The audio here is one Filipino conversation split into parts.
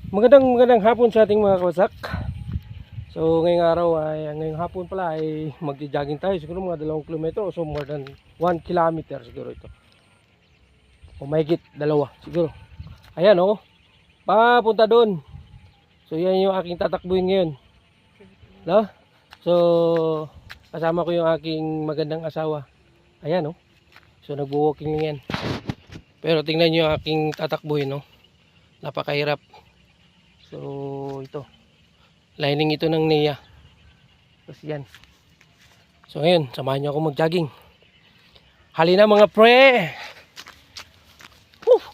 Magandang hapon sa ating mga kawasak. So ngayong araw ay, ngayong hapon pala ay magja-jogging tayo. Siguro mga 2 kilometro, so more than 1 kilometer siguro ito. O mahigit 2 siguro. Ayan oh, papunta doon. So yan yung aking tatakbuhin ngayon. No? So kasama ko yung aking magandang asawa. Ayan oh. So nagwo-walking lang yan. Pero tingnan nyo yung aking tatakbuhin, no? Napakahirap. So ito, lining ito ng NEA. Tapos yan. So ngayon, samahan nyo ako mag-jogging. Halina mga pre! Woo!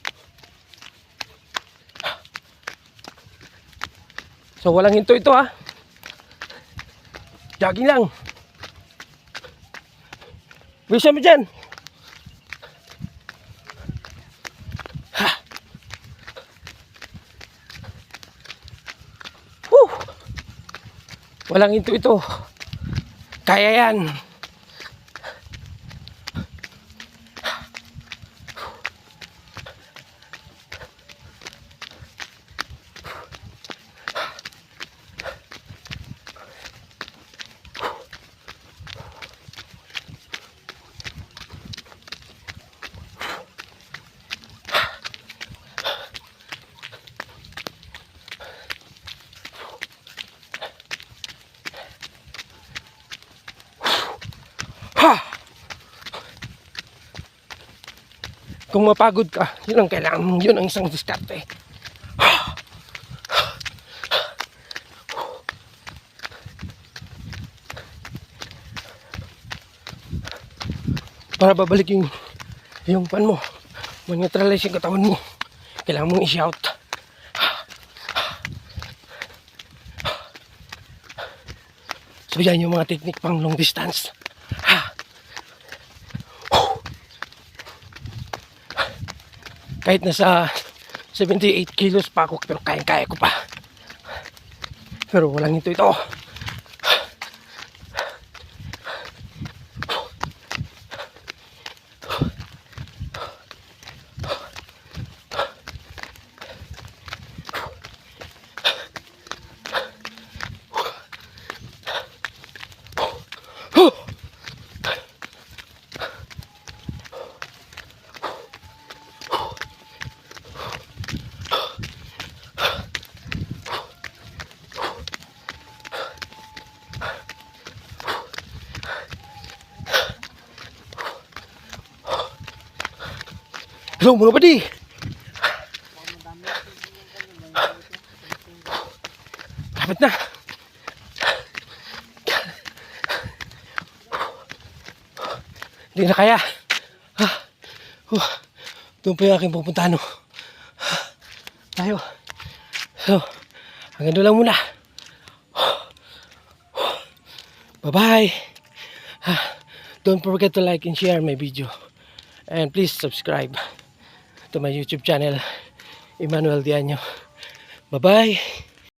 So walang hinto ito ha. Jogging lang. Bisa mo dyan. Walang hinto ito. Kaya yan. Kung mapagod ka, yun ang kailangan mong, yun ang isang diskarte. Para babalik yung pan mo, mag-neutralize yung katawan mo, kailangan mong i-shout. So yan yung mga technique pang long distance. Kahit nasa 78 kilos pa ako, pero kaya ko pa. Pero walang ito. Hello mga buddy. Lapit na. Hindi na kaya. Doon pa yung aking pupuntahan. Tayo. So, hanggang doon lang muna. Bye-bye. Don't forget to like and share my video. And please subscribe to my YouTube channel, Emmanuel Diaño. Bye-bye.